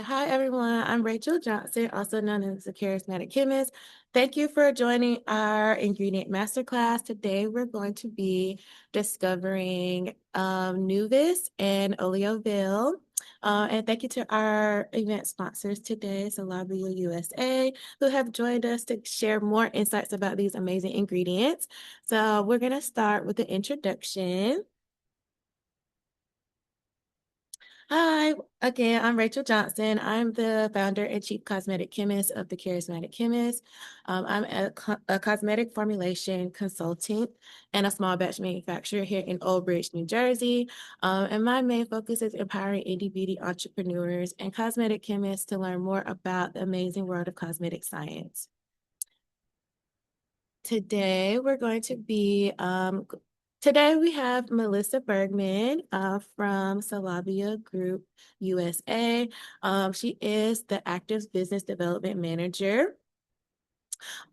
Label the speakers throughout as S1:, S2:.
S1: Hi everyone. I'm Rachel Johnson, also known as the Charismatic Chemist. Thank you for joining our ingredient masterclass. Today we're going to be discovering Novus and OLEOVEIL. And thank you to our event sponsors today, Solabia USA, who have joined us to share more insights about these amazing ingredients. So we're going to start with the introduction. Hi, again, I'm Rachel Johnson. I'm the founder and chief cosmetic chemist of the Charismatic Chemist. I'm a cosmetic formulation consultant and a small batch manufacturer here in Old Bridge, New Jersey. And my main focus is empowering indie beauty entrepreneurs and cosmetic chemists to learn more about the amazing world of cosmetic science. Today, we're going to be Today we have Melissa Bergman from Solabia Group USA. She is the Active Business Development Manager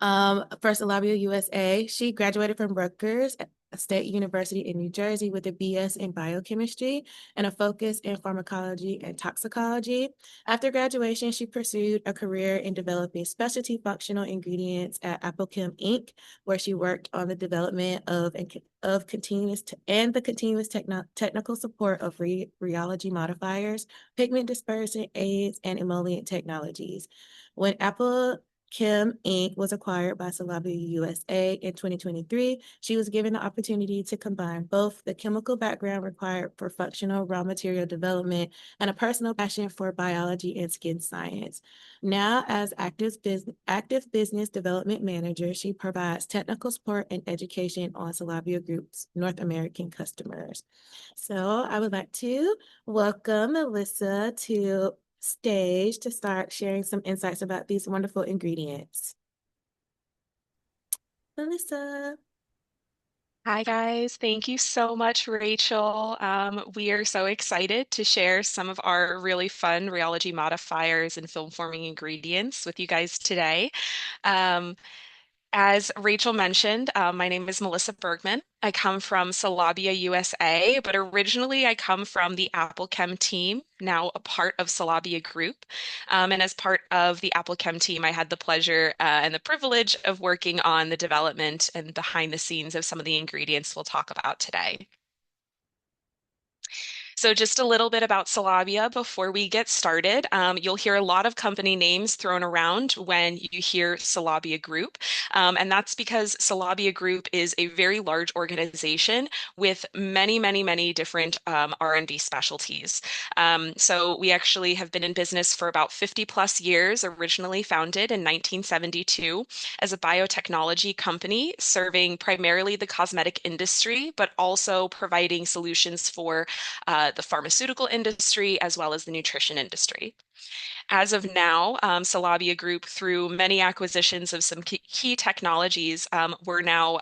S1: for Solabia USA. She graduated from Rutgers State University in New Jersey with a BS in biochemistry and a focus in pharmacology and toxicology. After graduation, she pursued a career in developing specialty functional ingredients at Applechem Inc., where she worked on the development of continuous technical support of rheology modifiers, pigment dispersant aids, and emollient technologies. When Apple Chem Inc. was acquired by Solabia USA in 2023. She was given the opportunity to combine both the chemical background required for functional raw material development and a personal passion for biology and skin science. Now, as active business development manager, she provides technical support and education on Solabia Group's North American customers. So I would like to welcome Melissa to stage to start sharing some insights about these wonderful ingredients. Melissa.
S2: Hi, guys. Thank you so much, Rachel. We are so excited to share some of our really fun rheology modifiers and film forming ingredients with you guys today. Um, as Rachel mentioned, my name is Melissa Bergman. I come from Solabia USA, but originally I come from the Applechem team, now a part of Solabia Group. And as part of the Applechem team, I had the pleasure and the privilege of working on the development and behind the scenes of some of the ingredients we'll talk about today. So just a little bit about Solabia before we get started. You'll hear a lot of company names thrown around when you hear Solabia Group. And that's because Solabia Group is a very large organization with many, many, many different R&D specialties. So we actually have been in business for about 50 plus years, originally founded in 1972 as a biotechnology company serving primarily the cosmetic industry, but also providing solutions for the pharmaceutical industry as well as the nutrition industry. As of now, Solabia Group, through many acquisitions of some key technologies, we're now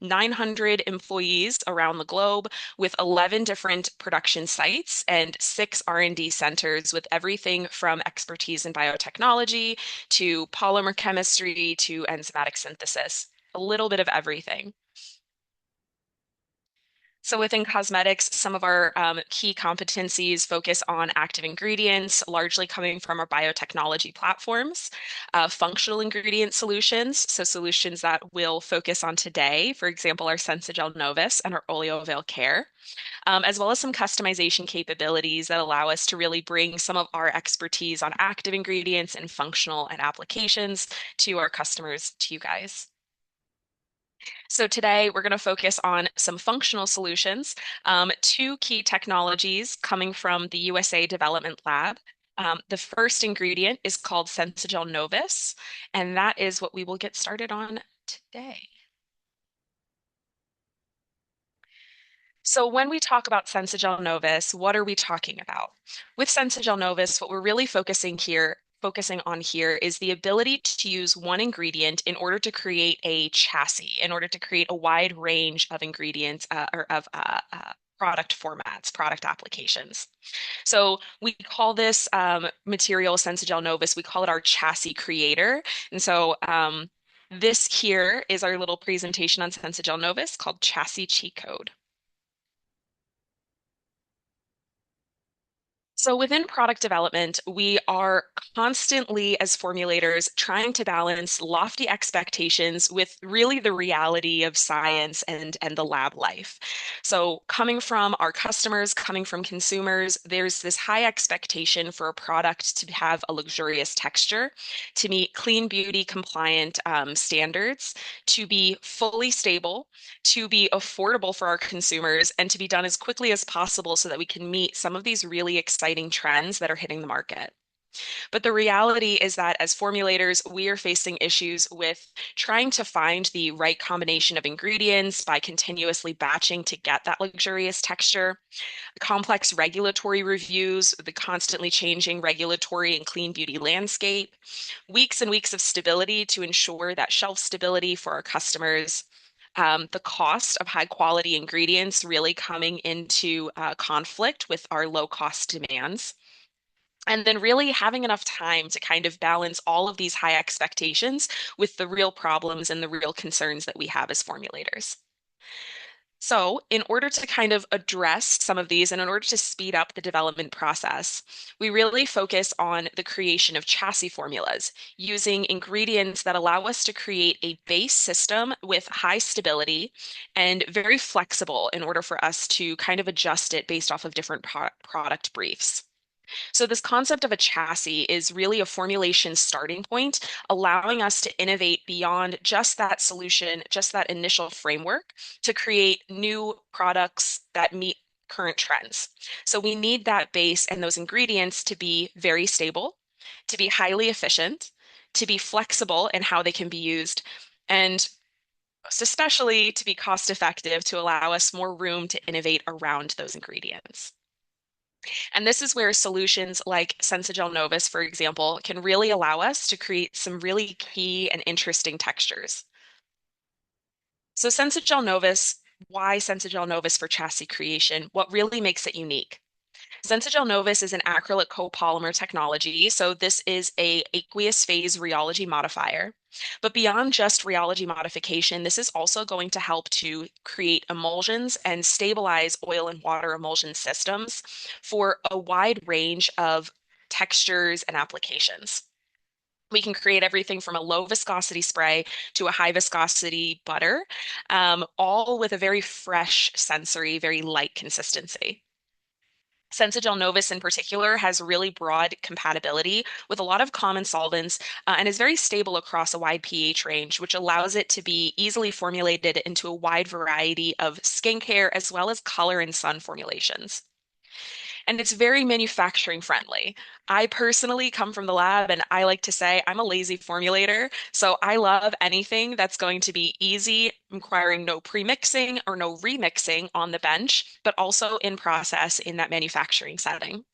S2: 900 employees around the globe with 11 different production sites and 6 R&D centers with everything from expertise in biotechnology to polymer chemistry to enzymatic synthesis, a little bit of everything. So within cosmetics, some of our key competencies focus on active ingredients, largely coming from our biotechnology platforms, functional ingredient solutions, so solutions that we'll focus on today, for example, our SENSOGEL Novus and our OLEOVEIL Care, as well as some customization capabilities that allow us to really bring some of our expertise on active ingredients and functional and applications to our customers, to you guys. So today we're going to focus on some functional solutions, 2 key technologies coming from the USA Development Lab. The first ingredient is called SENSOGEL Novus, and that is what we will get started on today. So when we talk about SENSOGEL Novus, what are we talking about? With SENSOGEL Novus, what we're really focusing on here is the ability to use one ingredient in order to create a chassis, in order to create a wide range of ingredients or of product formats, product applications. So we call this material SENSOGEL Novus, we call it our chassis creator. And so this here is our little presentation on SENSOGEL Novus called Chassis Cheat Code. So within product development, we are constantly, as formulators, trying to balance lofty expectations with really the reality of science and the lab life. So coming from our customers, coming from consumers, there's this high expectation for a product to have a luxurious texture, to meet clean beauty compliant standards, to be fully stable, to be affordable for our consumers, and to be done as quickly as possible so that we can meet some of these really exciting trends that are hitting the market. But the reality is that as formulators, we are facing issues with trying to find the right combination of ingredients by continuously batching to get that luxurious texture, complex regulatory reviews, the constantly changing regulatory and clean beauty landscape, weeks and weeks of stability to ensure that shelf stability for our customers. The cost of high quality ingredients really coming into conflict with our low cost demands. And then really having enough time to kind of balance all of these high expectations with the real problems and the real concerns that we have as formulators. So, in order to kind of address some of these and in order to speed up the development process, we really focus on the creation of chassis formulas using ingredients that allow us to create a base system with high stability and very flexible in order for us to kind of adjust it based off of different product briefs. So, this concept of a chassis is really a formulation starting point, allowing us to innovate beyond just that solution, just that initial framework, to create new products that meet current trends. So, we need that base and those ingredients to be very stable, to be highly efficient, to be flexible in how they can be used, and especially to be cost effective to allow us more room to innovate around those ingredients. And this is where solutions like SENSOGEL Novus, for example, can really allow us to create some really key and interesting textures. So SENSOGEL Novus, why SENSOGEL Novus for chassis creation? What really makes it unique? SENSOGEL Novus is an acrylic copolymer technology, so this is a aqueous phase rheology modifier. But beyond just rheology modification, this is also going to help to create emulsions and stabilize oil and water emulsion systems for a wide range of textures and applications. We can create everything from a low viscosity spray to a high viscosity butter, all with a very fresh sensory, very light consistency. SENSOGEL Novus in particular has really broad compatibility with a lot of common solvents and is very stable across a wide pH range, which allows it to be easily formulated into a wide variety of skincare as well as color and sun formulations. And it's very manufacturing friendly. I personally come from the lab and I like to say I'm a lazy formulator. So I love anything that's going to be easy, requiring no pre-mixing or no remixing on the bench, but also in process in that manufacturing setting.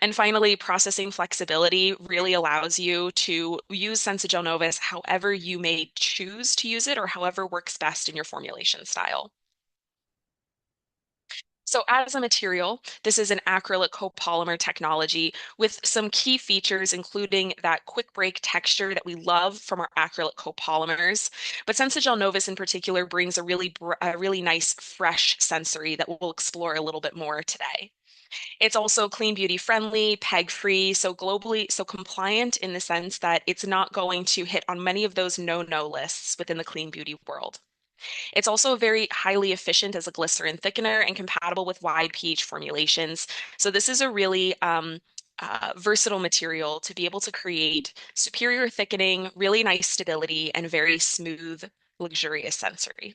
S2: And finally, processing flexibility really allows you to use SENSOGEL Novus however you may choose to use it or however works best in your formulation style. So as a material, this is an acrylic copolymer technology with some key features, including that quick break texture that we love from our acrylic copolymers. But SENSOGEL Novus in particular brings a really nice fresh sensory that we'll explore a little bit more today. It's also clean beauty friendly, peg free, so globally, so compliant in the sense that it's not going to hit on many of those no-no lists within the clean beauty world. It's also very highly efficient as a glycerin thickener and compatible with wide pH formulations. So this is a really versatile material to be able to create superior thickening, really nice stability, and very smooth, luxurious sensory.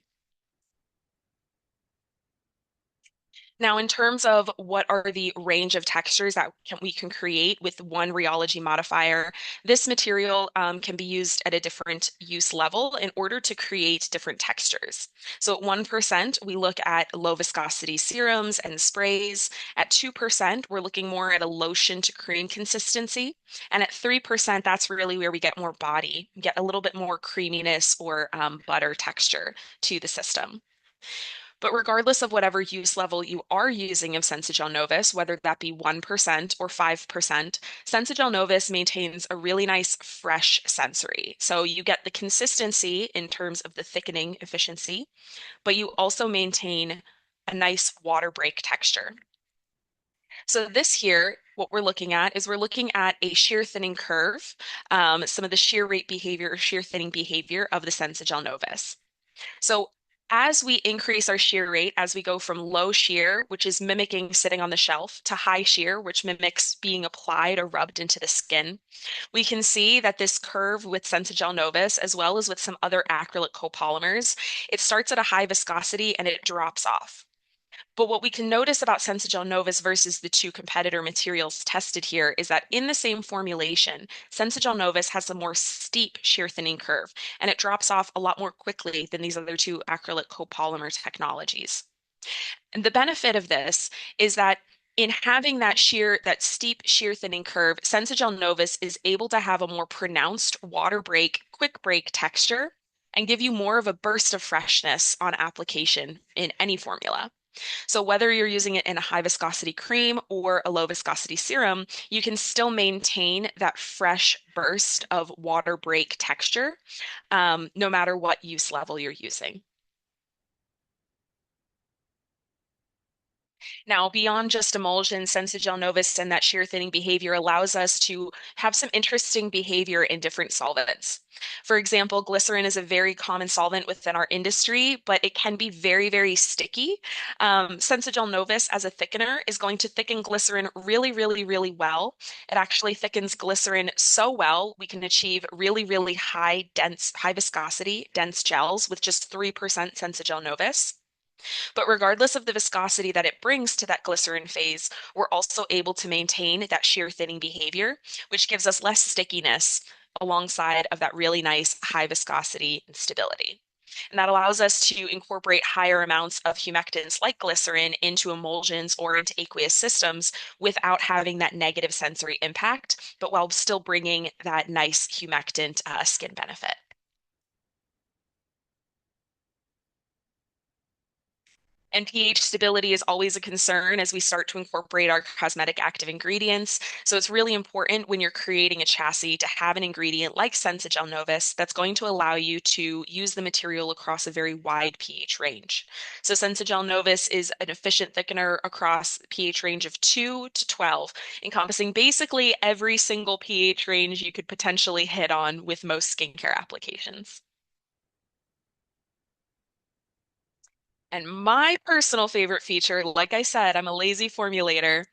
S2: Now, in terms of what are the range of textures that we can create with one rheology modifier, this material can be used at a different use level in order to create different textures. So at 1%, we look at low viscosity serums and sprays. At 2%, we're looking more at a lotion to cream consistency. And at 3%, that's really where we get more body, get a little bit more creaminess or butter texture to the system. But regardless of whatever use level you are using of SENSOGEL Novus, whether that be 1% or 5%, SENSOGEL Novus maintains a really nice fresh sensory. So you get the consistency in terms of the thickening efficiency, but you also maintain a nice water break texture. So this here what we're looking at is we're looking at a shear thinning curve, some of the shear rate behavior or shear thinning behavior of the SENSOGEL Novus. So as we increase our shear rate, as we go from low shear, which is mimicking sitting on the shelf, to high shear, which mimics being applied or rubbed into the skin, we can see that this curve with SENSOGEL Novus, as well as with some other acrylic copolymers, it starts at a high viscosity and it drops off. But what we can notice about SENSOGEL Novus versus the two competitor materials tested here is that in the same formulation, SENSOGEL Novus has a more steep shear thinning curve, and it drops off a lot more quickly than these other two acrylic copolymer technologies. And the benefit of this is that in having that steep shear thinning curve, SENSOGEL Novus is able to have a more pronounced water break, quick break texture and give you more of a burst of freshness on application in any formula. So whether you're using it in a high viscosity cream or a low viscosity serum, you can still maintain that fresh burst of water break texture, no matter what use level you're using. Now, beyond just emulsion, SENSOGEL Novus and that shear thinning behavior allows us to have some interesting behavior in different solvents. For example, glycerin is a very common solvent within our industry, but it can be very, very sticky. SENSOGEL Novus as a thickener is going to thicken glycerin really, really, really well. It actually thickens glycerin so well, we can achieve really, really high, dense, high viscosity, dense gels with just 3% SENSOGEL Novus. But regardless of the viscosity that it brings to that glycerin phase, we're also able to maintain that shear thinning behavior, which gives us less stickiness alongside of that really nice high viscosity and stability. And that allows us to incorporate higher amounts of humectants like glycerin into emulsions or into aqueous systems without having that negative sensory impact, but while still bringing that nice humectant skin benefit. And pH stability is always a concern as we start to incorporate our cosmetic active ingredients. So it's really important when you're creating a chassis to have an ingredient like SENSOGEL Novus that's going to allow you to use the material across a very wide pH range. So SENSOGEL Novus is an efficient thickener across pH range of 2 to 12, encompassing basically every single pH range you could potentially hit on with most skincare applications. And my personal favorite feature, like I said, I'm a lazy formulator.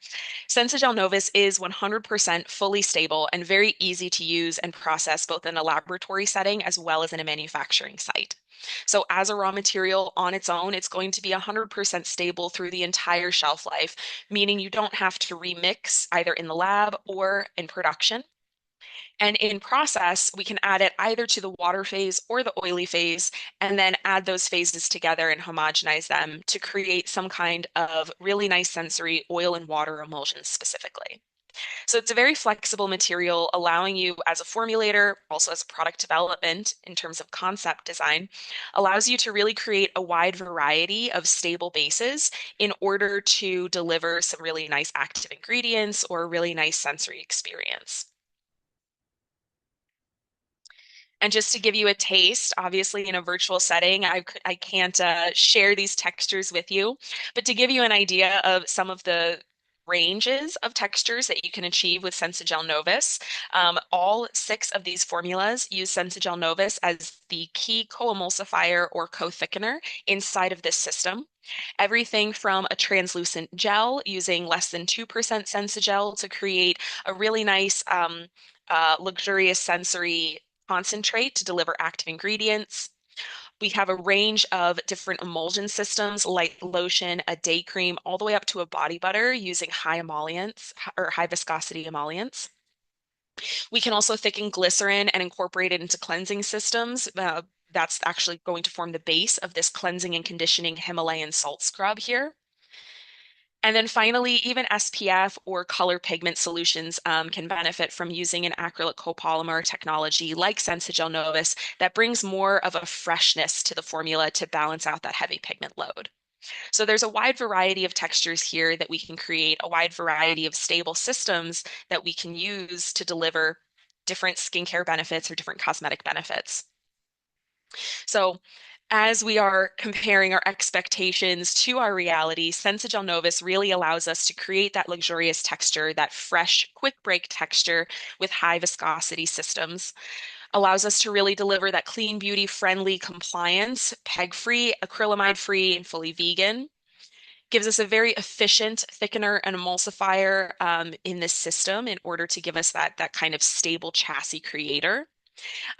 S2: SENSOGEL Novus is 100% fully stable and very easy to use and process both in a laboratory setting as well as in a manufacturing site. So as a raw material on its own, it's going to be 100% stable through the entire shelf life, meaning you don't have to remix either in the lab or in production. And in process, we can add it either to the water phase or the oily phase, and then add those phases together and homogenize them to create some kind of really nice sensory oil and water emulsions specifically. So it's a very flexible material, allowing you as a formulator, also as a product development in terms of concept design, allows you to really create a wide variety of stable bases in order to deliver some really nice active ingredients or a really nice sensory experience. And just to give you a taste, obviously in a virtual setting, I can't share these textures with you, but to give you an idea of some of the ranges of textures that you can achieve with SENSOGEL Novus, all six of these formulas use SENSOGEL Novus as the key co-emulsifier or co-thickener inside of this system. Everything from a translucent gel using less than 2% SENSOGEL to create a really nice luxurious sensory concentrate to deliver active ingredients. We have a range of different emulsion systems, light lotion, a day cream, all the way up to a body butter using high emollients or high viscosity emollients. We can also thicken glycerin and incorporate it into cleansing systems. That's actually going to form the base of this cleansing and conditioning Himalayan salt scrub here. And then finally, even SPF or color pigment solutions can benefit from using an acrylic copolymer technology like SENSOGEL Novus that brings more of a freshness to the formula to balance out that heavy pigment load. So there's a wide variety of textures here that we can create, a wide variety of stable systems that we can use to deliver different skincare benefits or different cosmetic benefits. So As we are comparing our expectations to our reality, SENSOGEL NOVUS really allows us to create that luxurious texture, that fresh, quick break texture with high viscosity systems. Allows us to really deliver that clean beauty friendly compliance, peg-free, acrylamide-free, and fully vegan. Gives us a very efficient thickener and emulsifier in this system in order to give us that kind of stable chassis creator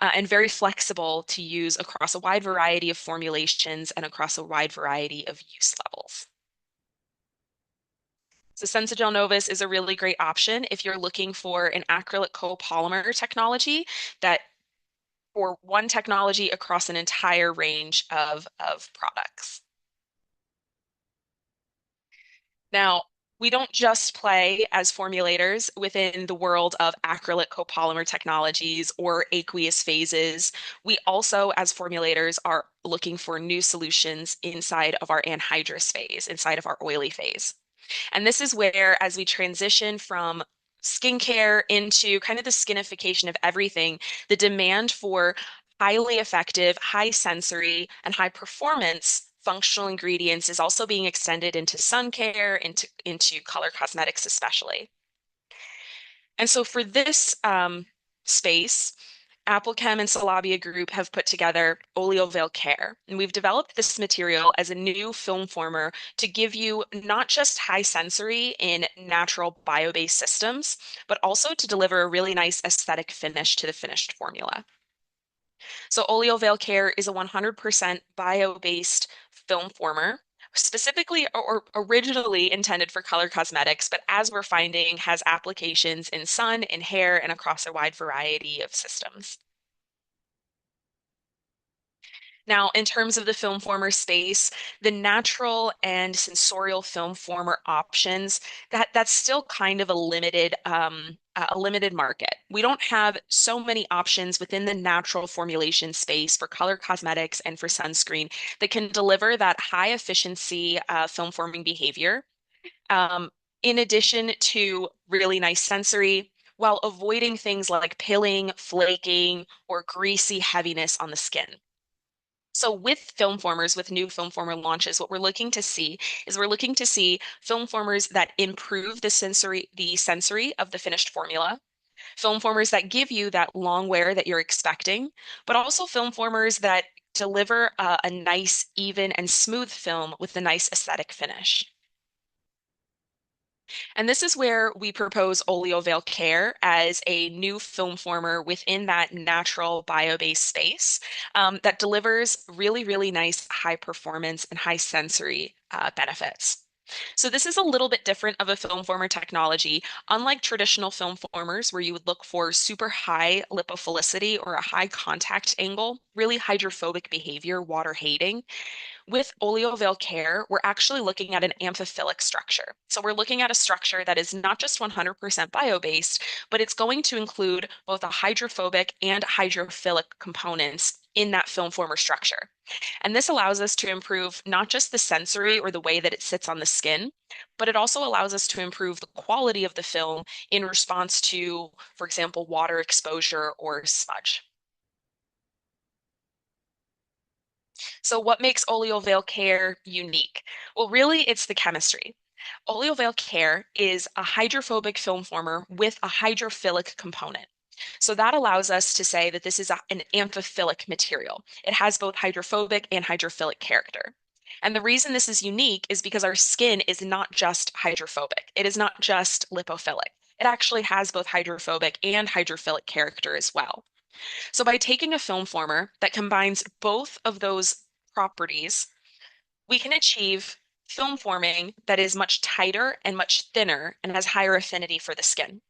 S2: and very flexible to use across a wide variety of formulations and across a wide variety of use levels. So SensoGel Novus is a really great option if you're looking for an acrylic copolymer technology that or one technology across an entire range of products. Now, we don't just play as formulators within the world of acrylic copolymer technologies or aqueous phases. We also, as formulators, are looking for new solutions inside of our anhydrous phase, inside of our oily phase. And this is where, as we transition from skincare into kind of the skinification of everything, the demand for highly effective, high sensory, and high performance functional ingredients is also being extended into sun care, into color cosmetics, especially. And so for this space, Applechem and Solabia Group have put together OLEOVEIL Care, and we've developed this material as a new film former to give you not just high sensory in natural bio-based systems, but also to deliver a really nice aesthetic finish to the finished formula. So OLEOVEIL Care is a 100% bio-based film former, specifically or originally intended for color cosmetics, but as we're finding, has applications in sun, in hair, and across a wide variety of systems. Now, in terms of the film former space, the natural and sensorial film former options, that's still kind of a limited market. We don't have so many options within the natural formulation space for color cosmetics and for sunscreen that can deliver that high efficiency film forming behavior. Um, in addition to really nice sensory, while avoiding things like pilling, flaking, or greasy heaviness on the skin. So with film formers, with new film former launches, what we're looking to see is we're looking to see film formers that improve the sensory of the finished formula, film formers that give you that long wear that you're expecting, but also film formers that deliver a nice, even, and smooth film with a nice aesthetic finish. And this is where we propose OLEOVEIL Care as a new film former within that natural bio-based space that delivers really, really nice high performance and high sensory benefits. So this is a little bit different of a film former technology. Unlike traditional film formers where you would look for super high lipophilicity or a high contact angle, really hydrophobic behavior, water hating, with oleoveil care, we're actually looking at an amphiphilic structure. So we're looking at a structure that is not just 100% bio-based, but it's going to include both a hydrophobic and hydrophilic components in that film former structure. And this allows us to improve not just the sensory or the way that it sits on the skin, but it also allows us to improve the quality of the film in response to, for example, water exposure or smudge. So what makes oleoveil care unique? Well, really, it's the chemistry. Oleoveil care is a hydrophobic film former with a hydrophilic component. So that allows us to say that this is an amphiphilic material. It has both hydrophobic and hydrophilic character. And the reason this is unique is because our skin is not just hydrophobic. It is not just lipophilic. It actually has both hydrophobic and hydrophilic character as well. So by taking a film former that combines both of those properties, we can achieve film forming that is much tighter and much thinner and has higher affinity for the skin.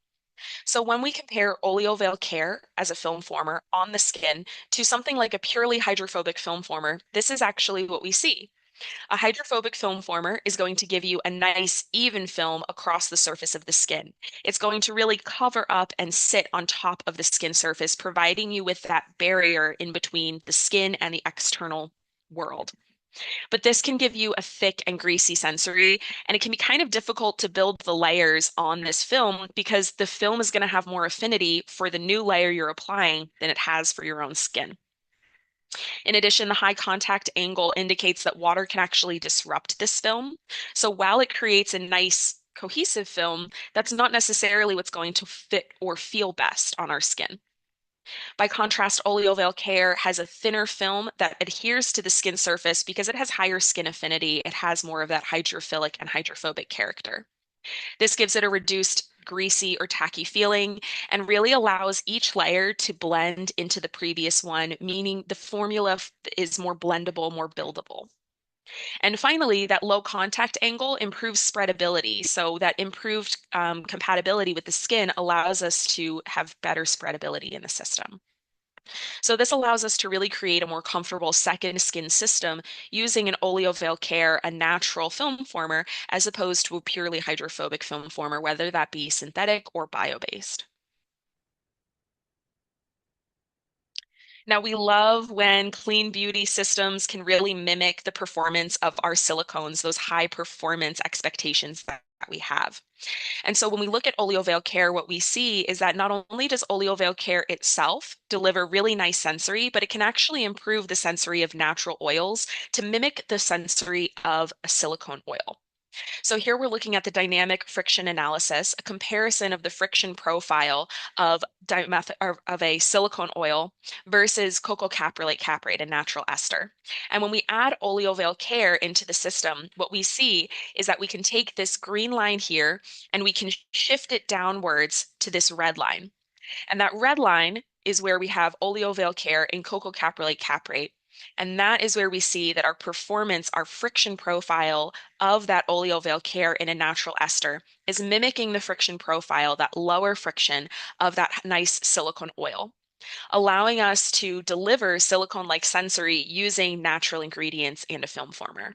S2: So when we compare oleoveil care as a film former on the skin to something like a purely hydrophobic film former, this is actually what we see. A hydrophobic film former is going to give you a nice, even film across the surface of the skin. It's going to really cover up and sit on top of the skin surface, providing you with that barrier in between the skin and the external world. But this can give you a thick and greasy sensory, and it can be kind of difficult to build the layers on this film because the film is going to have more affinity for the new layer you're applying than it has for your own skin. In addition, the high contact angle indicates that water can actually disrupt this film. So while it creates a nice cohesive film, that's not necessarily what's going to fit or feel best on our skin. By contrast, OLEOVEIL Care has a thinner film that adheres to the skin surface because it has higher skin affinity. It has more of that hydrophilic and hydrophobic character. This gives it a reduced greasy or tacky feeling and really allows each layer to blend into the previous one, meaning the formula is more blendable, more buildable. And finally, that low contact angle improves spreadability. So that improved compatibility with the skin allows us to have better spreadability in the system. So this allows us to really create a more comfortable second skin system using an oleoveil care, a natural film former, as opposed to a purely hydrophobic film former, whether that be synthetic or bio-based. Now, we love when clean beauty systems can really mimic the performance of our silicones, those high performance expectations that we have. And so when we look at OLEOVEIL Care, what we see is that not only does OLEOVEIL Care itself deliver really nice sensory, but it can actually improve the sensory of natural oils to mimic the sensory of a silicone oil. So here we're looking at the dynamic friction analysis, a comparison of the friction profile of a silicone oil versus cocoa caprylate caprate, a natural ester. And when we add oleoveil care into the system, what we see is that we can take this green line here and we can shift it downwards to this red line. And that red line is where we have oleoveil care and cocoa caprylate caprate. And that is where we see that our performance, our friction profile of that oleoveil care in a natural ester is mimicking the friction profile, that lower friction of that nice silicone oil, allowing us to deliver silicone-like sensory using natural ingredients and a film former.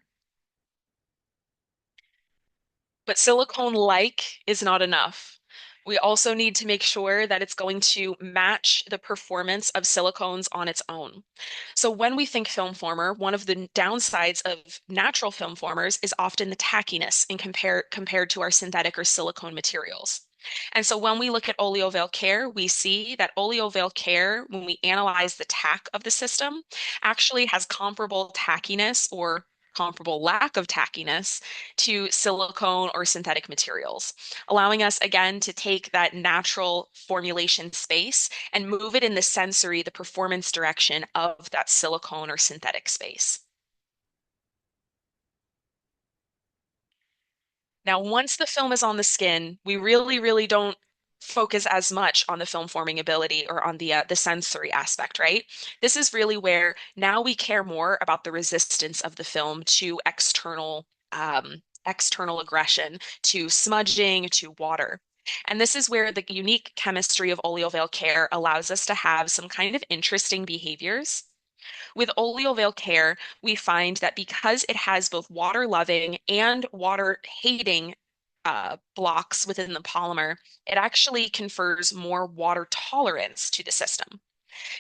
S2: But silicone-like is not enough. We also need to make sure that it's going to match the performance of silicones on its own. So when we think film former, one of the downsides of natural film formers is often the tackiness in compared to our synthetic or silicone materials. And so when we look at oleoveil care, we see that oleoveil care, when we analyze the tack of the system, actually has comparable tackiness or comparable lack of tackiness to silicone or synthetic materials, allowing us again to take that natural formulation space and move it in the sensory, the performance direction of that silicone or synthetic space. Now, once the film is on the skin, we really don't focus as much on the film forming ability or on the sensory aspect, right? This is really where now we care more about the resistance of the film to external aggression, to smudging, to water. And this is where the unique chemistry of oleoveil care allows us to have some kind of interesting behaviors. With oleoveil care, we find that because it has both water loving and water hating blocks within the polymer, it actually confers more water tolerance to the system.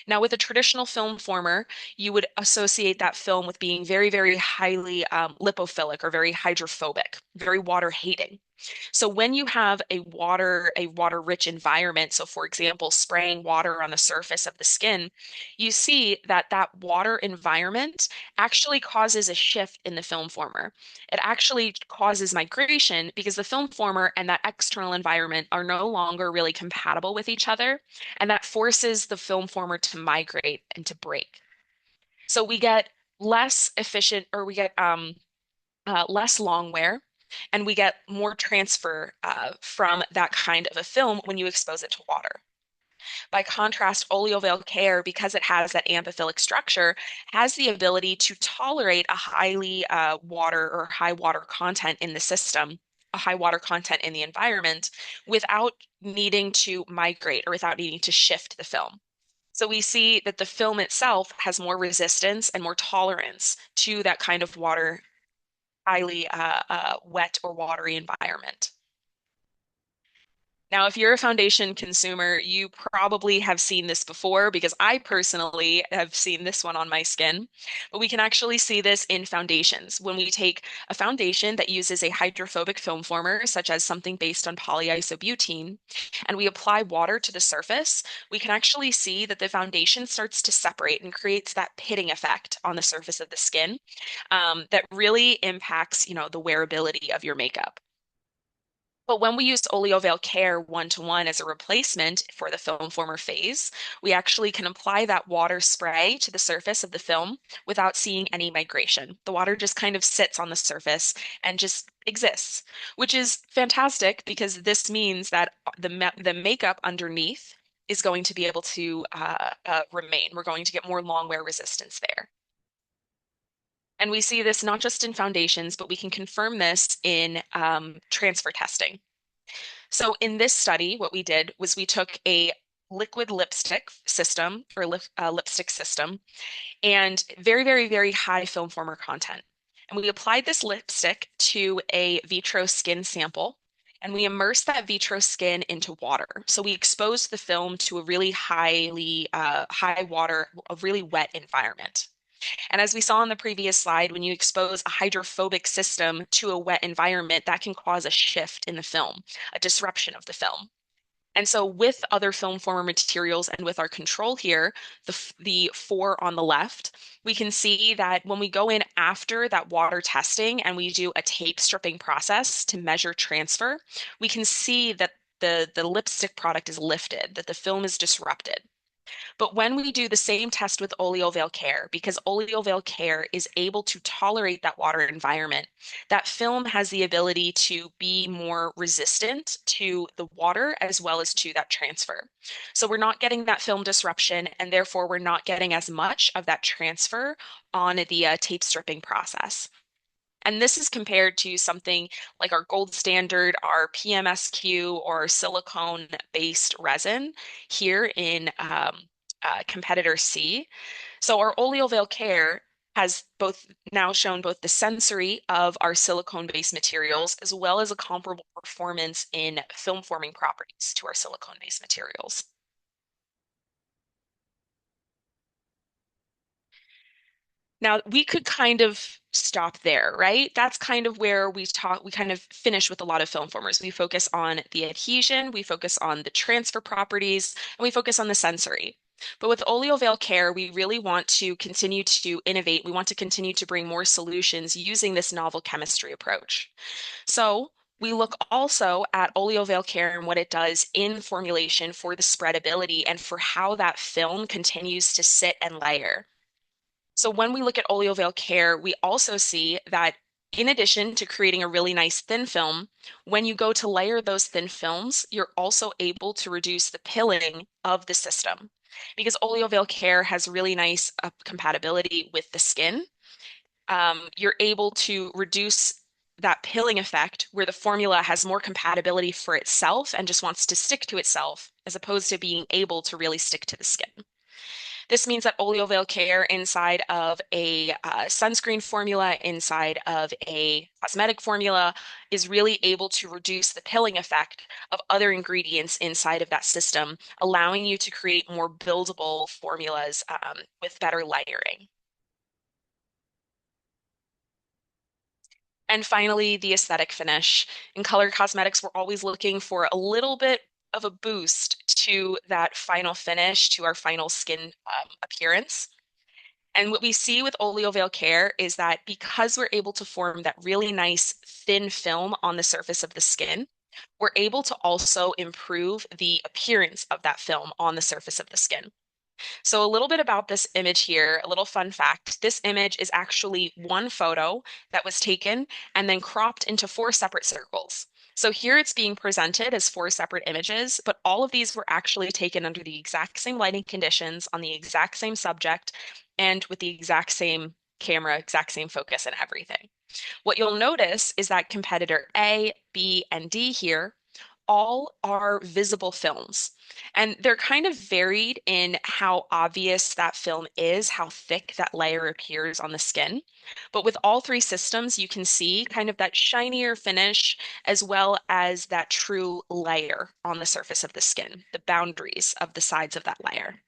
S2: Now, with a traditional film former, you would associate that film with being very highly lipophilic or very hydrophobic, very water hating. So when you have a water rich environment, so for example, spraying water on the surface of the skin, you see that that water environment actually causes a shift in the film former. It actually causes migration because the film former and that external environment are no longer really compatible with each other, and that forces the film former to migrate and to break. So we get less efficient, or we get less long wear, and we get more transfer from that kind of a film when you expose it to water. By contrast, oleoveil care, because it has that amphiphilic structure, has the ability to tolerate a highly water or high water content in the system, a high water content in the environment, without needing to migrate or without needing to shift the film. So we see that the film itself has more resistance and more tolerance to that kind of water, highly wet or watery environment. Now, if you're a foundation consumer, you probably have seen this before because I personally have seen this one on my skin. But we can actually see this in foundations. When we take a foundation that uses a hydrophobic film former, such as something based on polyisobutene, and we apply water to the surface, we can actually see that the foundation starts to separate and creates that pitting effect on the surface of the skin, that really impacts, the wearability of your makeup. But when we use OLEOVEIL Care one-to-one as a replacement for the film former phase, we actually can apply that water spray to the surface of the film without seeing any migration. The water just kind of sits on the surface and just exists, which is fantastic because this means that the makeup underneath is going to be able to remain. We're going to get more long wear resistance there. And we see this not just in foundations, but we can confirm this in transfer testing. So in this study, what we did was we took a liquid lipstick system or lipstick system and very, very, very high film former content. And we applied this lipstick to a vitro skin sample and we immersed that vitro skin into water. So we exposed the film to a really high water, a really wet environment. And as we saw on the previous slide, when you expose a hydrophobic system to a wet environment, that can cause a shift in the film, a disruption of the film. And so with other film former materials and with our control here, the four on the left, we can see that when we go in after that water testing and we do a tape stripping process to measure transfer, we can see that the lipstick product is lifted, that the film is disrupted. But when we do the same test with OLEOVEIL Care, because OLEOVEIL Care is able to tolerate that water environment, that film has the ability to be more resistant to the water as well as to that transfer. So we're not getting that film disruption, and therefore we're not getting as much of that transfer on the tape stripping process. And this is compared to something like our gold standard, our PMSQ or silicone-based resin here in competitor C. So our oleoveil care has both now shown both the sensory of our silicone-based materials as well as a comparable performance in film forming properties to our silicone-based materials. Now, we could kind of stop there, right? That's kind of where we kind of finish with a lot of film formers. We focus on the adhesion, we focus on the transfer properties, and we focus on the sensory. But with oleoveil care, we really want to continue to innovate. We want to continue to bring more solutions using this novel chemistry approach. So we look also at oleoveil care and what it does in formulation for the spreadability and for how that film continues to sit and layer. So when we look at oleoveil care, we also see that in addition to creating a really nice thin film, when you go to layer those thin films, you're also able to reduce the pilling of the system because oleoveil care has really nice compatibility with the skin. You're able to reduce that pilling effect where the formula has more compatibility for itself and just wants to stick to itself as opposed to being able to really stick to the skin. This means that oleoveil care inside of a sunscreen formula, inside of a cosmetic formula, is really able to reduce the pilling effect of other ingredients inside of that system, allowing you to create more buildable formulas with better layering. And finally, the aesthetic finish. In color cosmetics, we're always looking for a little bit of a boost to that final finish, to our final skin appearance. And what we see with oleoveil care is that because we're able to form that really nice thin film on the surface of the skin, we're able to also improve the appearance of that film on the surface of the skin. So, a little bit about this image here, a little fun fact. This image is actually one photo that was taken and then cropped into four separate circles. So here it's being presented as four separate images, but all of these were actually taken under the exact same lighting conditions on the exact same subject and with the exact same camera, exact same focus and everything. What you'll notice is that competitor A, B, and D here all are visible films. And they're kind of varied in how obvious that film is, how thick that layer appears on the skin. But with all three systems, you can see kind of that shinier finish as well as that true layer on the surface of the skin, the boundaries of the sides of that layer.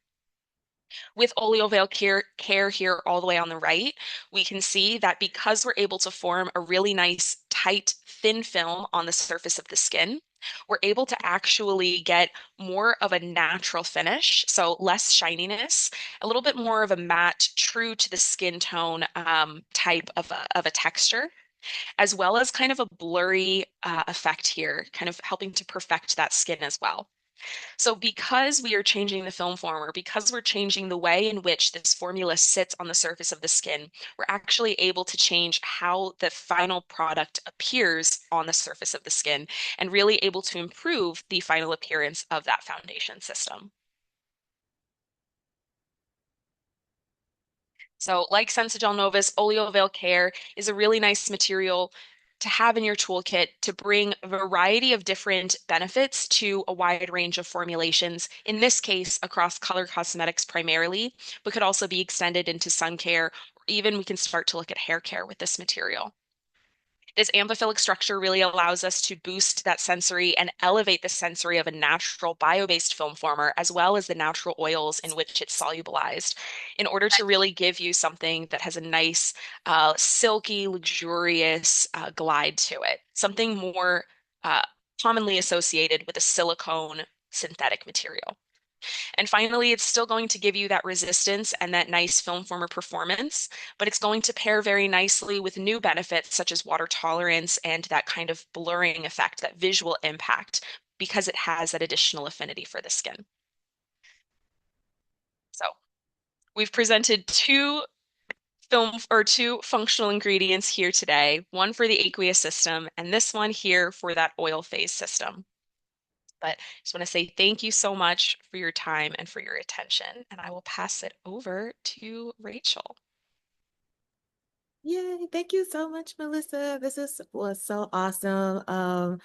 S2: With OLEOVEIL care here all the way on the right, we can see that because we're able to form a really nice, tight, thin film on the surface of the skin, we're able to actually get more of a natural finish, so less shininess, a little bit more of a matte, true to the skin tone type of a texture, as well as kind of a blurry effect here, kind of helping to perfect that skin as well. So because we are changing the film former, because we're changing the way in which this formula sits on the surface of the skin, we're actually able to change how the final product appears on the surface of the skin and really able to improve the final appearance of that foundation system. So like SENSOGEL NOVUS, OLEOVEIL Care is a really nice material to have in your toolkit to bring a variety of different benefits to a wide range of formulations, in this case, across color cosmetics primarily, but could also be extended into sun care, or even we can start to look at hair care with this material. This amphiphilic structure really allows us to boost that sensory and elevate the sensory of a natural bio-based film former, as well as the natural oils in which it's solubilized, in order to really give you something that has a nice, silky, luxurious glide to it, something more uh, commonly associated with a silicone synthetic material. And finally, it's still going to give you that resistance and that nice film former performance, but it's going to pair very nicely with new benefits such as water tolerance and that kind of blurring effect, that visual impact, because it has that additional affinity for the skin. So we've presented two functional ingredients here today, one for the aqueous system and this one here for that oil phase system. But I just want to say thank you so much for your time and for your attention. And I will pass it over to Rachel.
S1: Yay, thank you so much, Melissa. Was so awesome.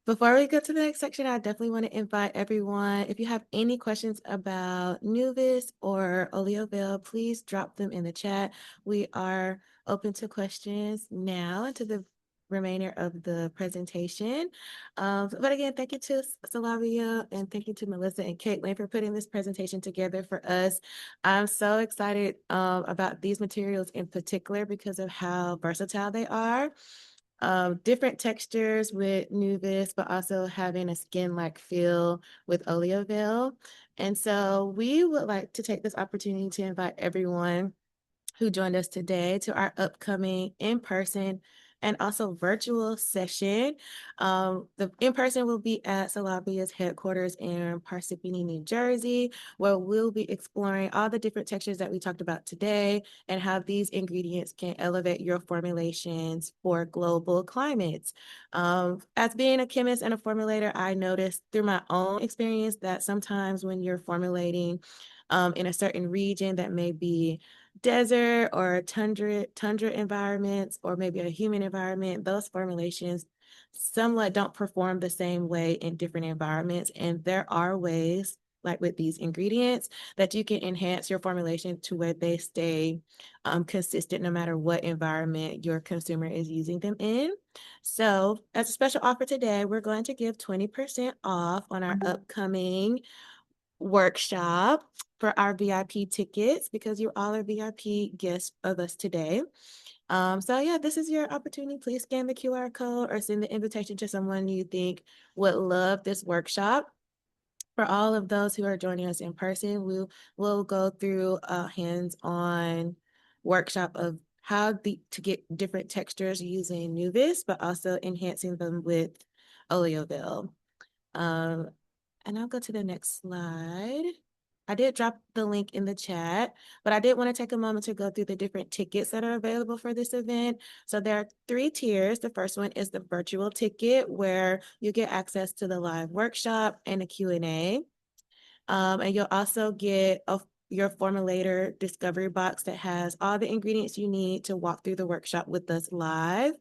S1: Before we go to the next section, I definitely want to invite everyone. If you have any questions about Nuvis or OLEOVEIL, please drop them in the chat. We are open to questions now and to the remainder of the presentation. But again, thank you to Solabia and thank you to Melissa and Caitlin for putting this presentation together for us. I'm so excited about these materials in particular because of how versatile they are. Different textures with Nuvis, but also having a skin-like feel with OLEOVEIL. And so we would like to take this opportunity to invite everyone who joined us today to our upcoming in-person and also virtual session. The in-person will be at Solabia's headquarters in Parsippany, New Jersey, where we'll be exploring all the different textures that we talked about today and how these ingredients can elevate your formulations for global climates. As being a chemist and a formulator, I noticed through my own experience that sometimes when you're formulating in a certain region that may be desert or tundra environments or maybe a humid environment, those formulations somewhat don't perform the same way in different environments. And there are ways, like with these ingredients, that you can enhance your formulation to where they stay consistent no matter what environment your consumer is using them in. So as a special offer today, we're going to give 20% off on our upcoming workshop for our VIP tickets because you all are VIP guests of us today. So yeah, this is your opportunity. Please scan the QR code or send the invitation to someone you think would love this workshop. For all of those who are joining us in person, we'll go through a hands-on workshop of to get different textures using Nuvis, but also enhancing them with OLEOVEIL. Um, and I'll go to the next slide. I did drop the link in the chat, but I did want to take a moment to go through the different tickets that are available for this event. So there are 3 tiers. The first one is the virtual ticket, where you get access to the live workshop and a Q&A. And you'll also get your formulator discovery box that has all the ingredients you need to walk through the workshop with us live.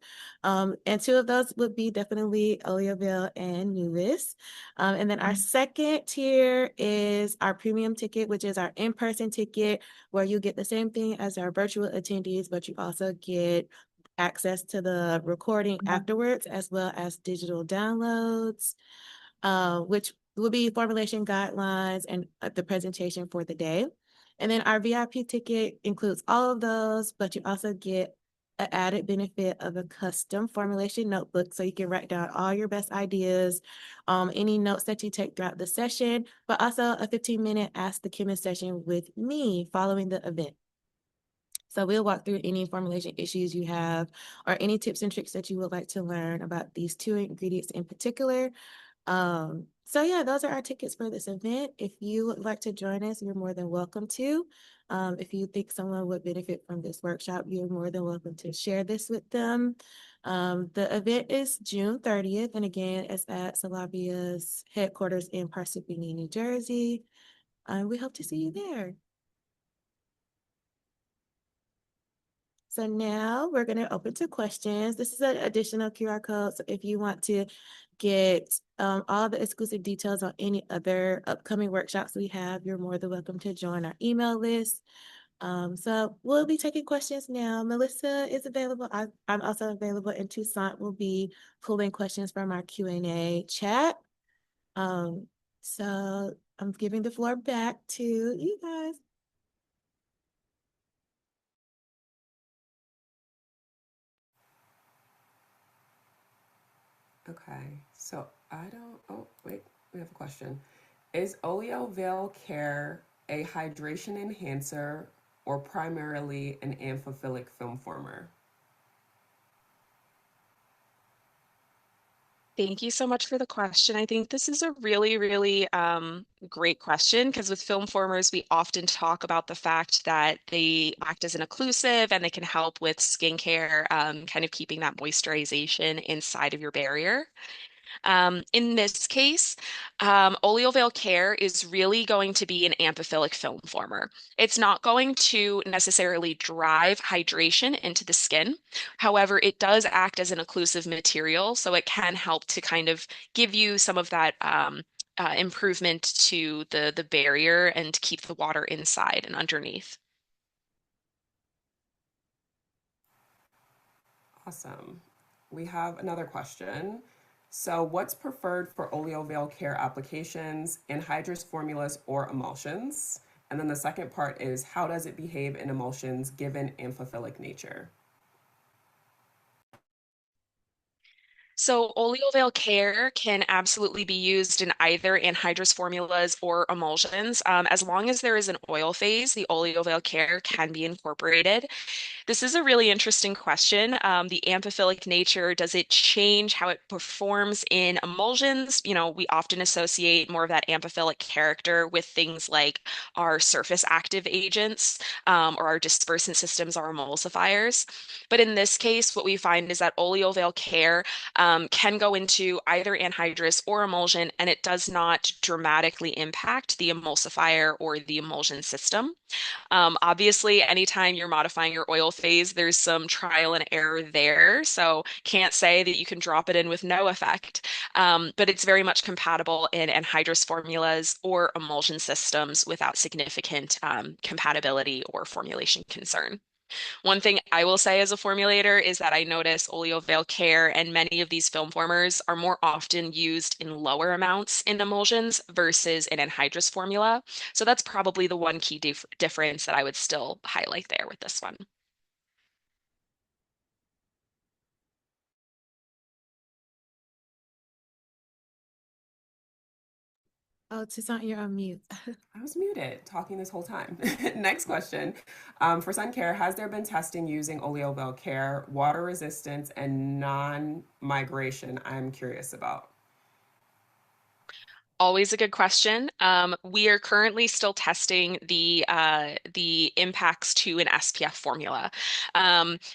S1: And two of those would be definitely OLEOVEIL and Novus. And then our second tier is our premium ticket, which is our in-person ticket, where you get the same thing as our virtual attendees, but you also get access to the recording afterwards, as well as digital downloads, which will be formulation guidelines and the presentation for the day. And then our VIP ticket includes all of those, but you also get an added benefit of a custom formulation notebook so you can write down all your best ideas, any notes that you take throughout the session, but also a 15-minute Ask the Chemist session with me following the event. So we'll walk through any formulation issues you have or any tips and tricks that you would like to learn about these two ingredients in particular. So yeah, those are our tickets for this event. If you would like to join us, you're more than welcome to. If you think someone would benefit from this workshop, you're more than welcome to share this with them. The event is June 30th, and again, it's at Solabia's headquarters in Parsippany, New Jersey. We hope to see you there. So now we're going to open to questions. This is an additional QR code. So if you want to get all the exclusive details on any other upcoming workshops we have, you're more than welcome to join our email list. So we'll be taking questions now. Melissa is available. I'm also available, and Toussaint will be pulling questions from our Q&A chat. So I'm giving the floor back to you guys.
S3: Okay, so oh, wait, we have a question. Is OLEOVEIL Care a hydration enhancer or primarily an amphiphilic film former?
S2: Thank you so much for the question. I think this is a really, really great question because with film formers, we often talk about the fact that they act as an occlusive and they can help with skincare, kind of keeping that moisturization inside of your barrier. In this case, oleoveil care is really going to be an amphiphilic film former. It's not going to necessarily drive hydration into the skin. However, it does act as an occlusive material, so it can help to kind of give you some of that improvement to the barrier and keep the water inside and underneath.
S3: Awesome. We have another question. So, what's preferred for oleoveil care applications, anhydrous formulas, or emulsions? And then the second part is how does it behave in emulsions given amphiphilic nature?
S2: So oleoveil care can absolutely be used in either anhydrous formulas or emulsions. As long as there is an oil phase, the oleoveil care can be incorporated. This is a really interesting question. The amphiphilic nature, does it change how it performs in emulsions? You know, we often associate more of that amphiphilic character with things like our surface active agents or our dispersant systems, our emulsifiers. But in this case, what we find is that oleoveil care can go into either anhydrous or emulsion, and it does not dramatically impact the emulsifier or the emulsion system. Obviously, anytime you're modifying your oil phase, there's some trial and error there. So can't say that you can drop it in with no effect. But it's very much compatible in anhydrous formulas or emulsion systems without significant compatibility or formulation concern. One thing I will say as a formulator is that I notice oleoveil care and many of these film formers are more often used in lower amounts in emulsions versus an anhydrous formula. So that's probably the one key difference that I would still highlight there with this one.
S1: Oh, Toussaint, you're on mute.
S3: I was muted talking this whole time. Next question. For sun care, has there been testing using oleoveil care, water resistance, and non migration? I'm curious about.
S2: Always a good question. We are currently still testing the impacts to an SPF formula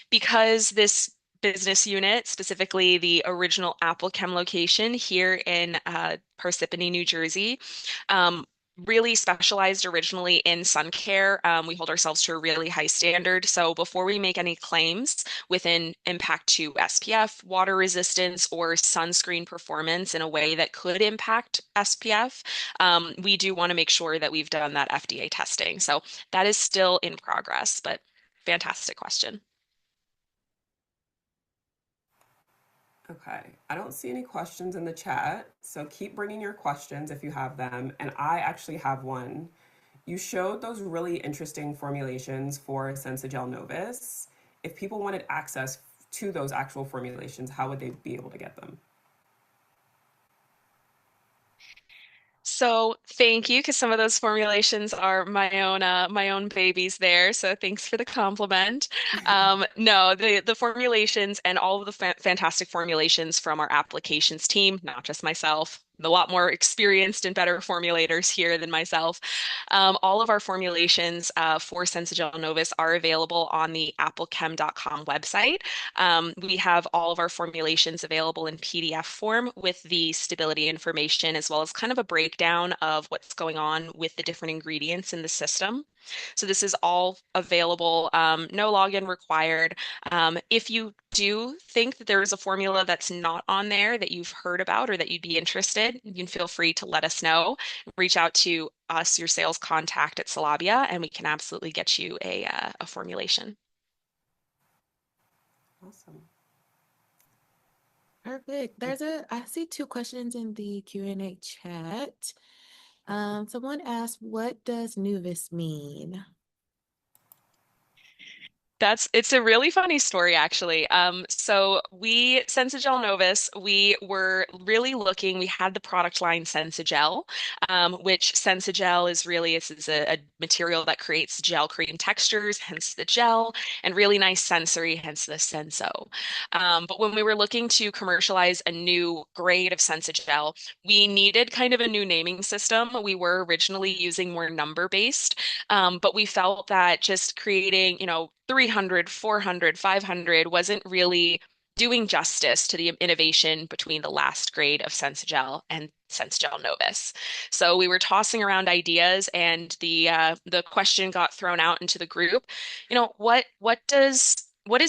S2: because this business unit, specifically the original Apple Chem location here in Parsippany, New Jersey, um, really specialized originally in sun care. We hold ourselves to a really high standard. So before we make any claims within impact to SPF, water resistance, or sunscreen performance in a way that could impact SPF, we do want to make sure that we've done that FDA testing. So that is still in progress, but fantastic question.
S3: Okay, I don't see any questions in the chat, so keep bringing your questions if you have them. And I actually have one. You showed those really interesting formulations for SENSOGEL Novus. If people wanted access to those actual formulations, how would they be able to get them?
S2: So thank you, because some of those formulations are my own babies there. So thanks for the compliment. No, the formulations and all of the fantastic formulations from our applications team, not just myself. A lot more experienced and better formulators here than myself. All of our formulations for Sensogel Novus are available on the applechem.com website. We have all of our formulations available in PDF form with the stability information, as well as kind of a breakdown of what's going on with the different ingredients in the system. So this is all available, no login required. If you do think that there is a formula that's not on there that you've heard about or that you'd be interested, you can feel free to let us know. Reach out to us, your sales contact at Solabia, and we can absolutely get you a formulation.
S3: Awesome.
S1: Perfect. I see two questions in the Q&A chat. Someone asked, what does Nuvis mean?
S2: It's a really funny story actually. So Sensogel Novus, we were really looking, we had the product line Sensogel, which Sensogel is really, this is a material that creates gel cream textures, hence the gel, and really nice sensory, hence the Senso. But when we were looking to commercialize a new grade of Sensogel, we needed kind of a new naming system. We were originally using more number-based, but we felt that just creating, 300, 400, 500 wasn't really doing justice to the innovation between the last grade of Sensogel and Sensogel Novus. So we were tossing around ideas, and the question got thrown out into the group. What is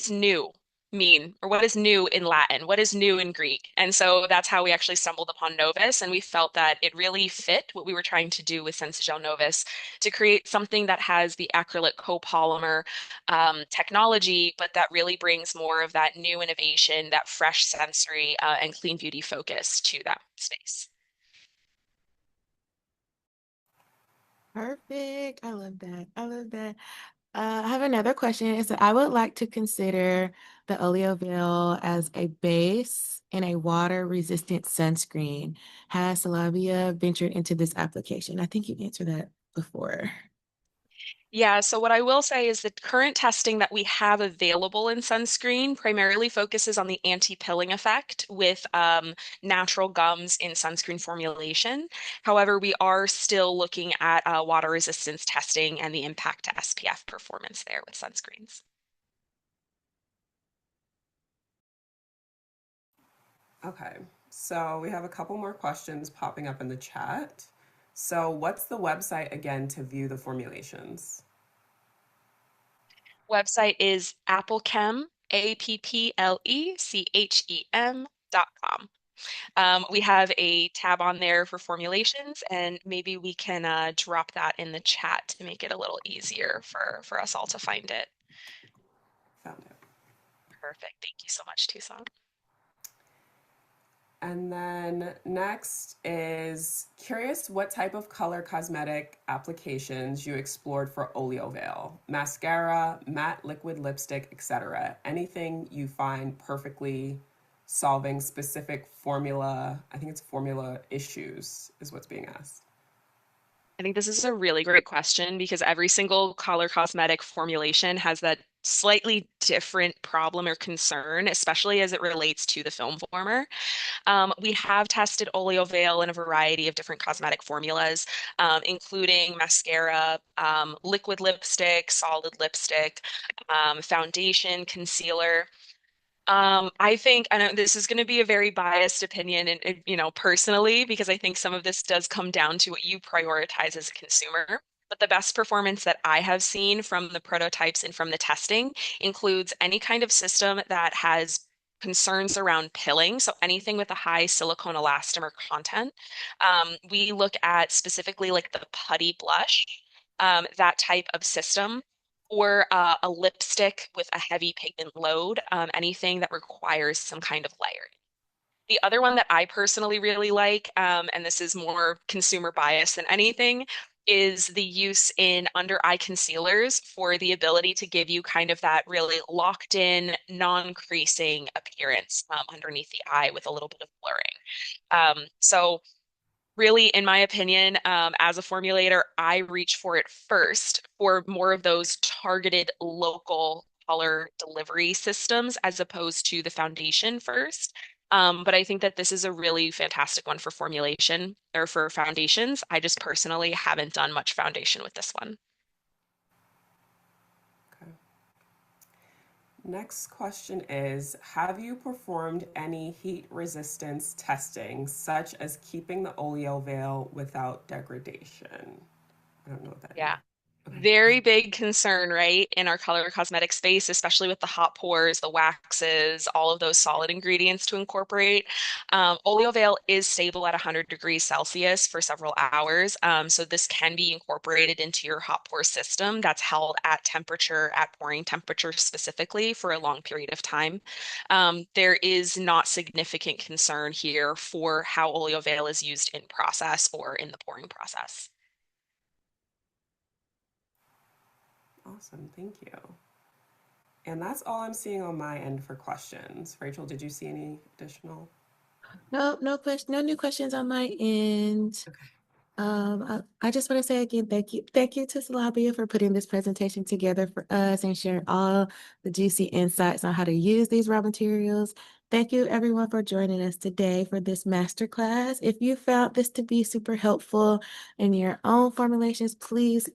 S2: new mean, or what is new in Latin? What is new in Greek? And so that's how we actually stumbled upon Novus, and we felt that it really fit what we were trying to do with Sensogel Novus to create something that has the acrylic copolymer technology, but that really brings more of that new innovation, that fresh sensory and clean beauty focus to that space.
S1: Perfect. I love that. I love that. I have another question. Is that I would like to consider the OLEOVEIL as a base and a water-resistant sunscreen. Has Solabia ventured into this application? I think you answered that before.
S2: Yeah, so what I will say is the current testing that we have available in sunscreen primarily focuses on the anti-pilling effect with natural gums in sunscreen formulation. However, we are still looking at water resistance testing and the impact to SPF performance there with sunscreens.
S3: Okay, so we have a couple more questions popping up in the chat. So, what's the website again to view the formulations?
S2: Website is applechem, applechem.com. We have a tab on there for formulations, and maybe we can drop that in the chat to make it a little easier for us all to find it.
S3: Found it.
S2: Perfect. Thank you so much, Tucson.
S3: And then next is curious what type of color cosmetic applications you explored for OLEOVEIL, mascara, matte liquid lipstick, etc. Anything you find perfectly solving specific formula, I think it's formula issues is what's being asked.
S2: I think this is a really great question because every single color cosmetic formulation has that slightly different problem or concern, especially as it relates to the film former. We have tested OLEOVEIL in a variety of different cosmetic formulas, including mascara, liquid lipstick, solid lipstick, foundation, concealer. I think, I know this is going to be a very biased opinion and, personally, because I think some of this does come down to what you prioritize as a consumer. But the best performance that I have seen from the prototypes and from the testing includes any kind of system that has concerns around pilling. So anything with a high silicone elastomer content. We look at specifically like the putty blush, that type of system or a lipstick with a heavy pigment load, anything that requires some kind of layering. The other one that I personally really like, and this is more consumer bias than anything, is the use in under eye concealers for the ability to give you kind of that really locked in, non-creasing appearance underneath the eye with a little bit of blurring. So really, in my opinion, as a formulator, I reach for it first for more of those targeted local color delivery systems as opposed to the foundation first. But I think that this is a really fantastic one for formulation or for foundations. I just personally haven't done much foundation with this one.
S3: Okay. Next question is, have you performed any heat resistance testing, such as keeping the OLEOVEIL without degradation? I don't know what that is.
S2: Yeah.
S3: Okay.
S2: Very big concern, right, in our color cosmetic space, especially with the hot pours, the waxes, all of those solid ingredients to incorporate. Oleoveil is stable at 100 degrees Celsius for several hours. So this can be incorporated into your hot pour system that's held at temperature, at pouring temperature specifically for a long period of time. There is not significant concern here for how Oleoveil is used in process or in the pouring process.
S3: Awesome, thank you. And that's all I'm seeing on my end for questions. Rachel, did you see any additional?
S1: No, no question, no new questions on my end.
S3: Okay.
S1: I just want to say again, thank you to Solabia for putting this presentation together for us and sharing all the juicy insights on how to use these raw materials. Thank you everyone for joining us today for this masterclass. If you found this to be super helpful in your own formulations, please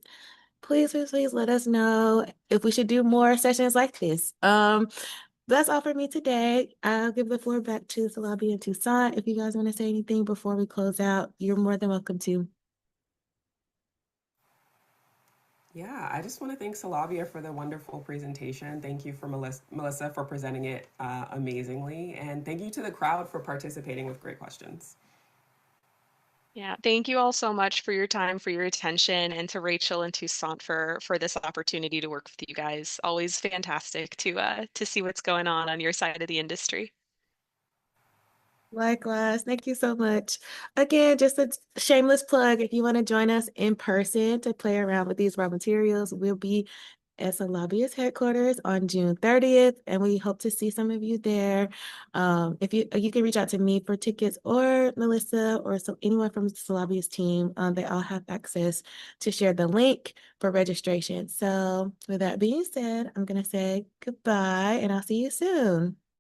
S1: let us know if we should do more sessions like this. That's all for me today. I'll give the floor back to Salabi and Toussaint. If you guys want to say anything before we close out, you're more than welcome to.
S3: Yeah, I just want to thank Solabia for the wonderful presentation. Thank you for Melissa for presenting it amazingly. And thank you to the crowd for participating with great questions.
S2: Yeah, thank you all so much for your time, for your attention, and to Rachel and Toussaint for this opportunity to work with you guys. Always fantastic to see what's going on your side of the industry.
S1: Likewise. Thank you so much. Again, just a shameless plug. If you want to join us in person to play around with these raw materials, we'll be at Solabia's headquarters on June 30th, and we hope to see some of you there. If you can reach out to me for tickets or Melissa or anyone from Solabia's team, they all have access to share the link for registration. So with that being said, I'm going to say goodbye and I'll see you soon.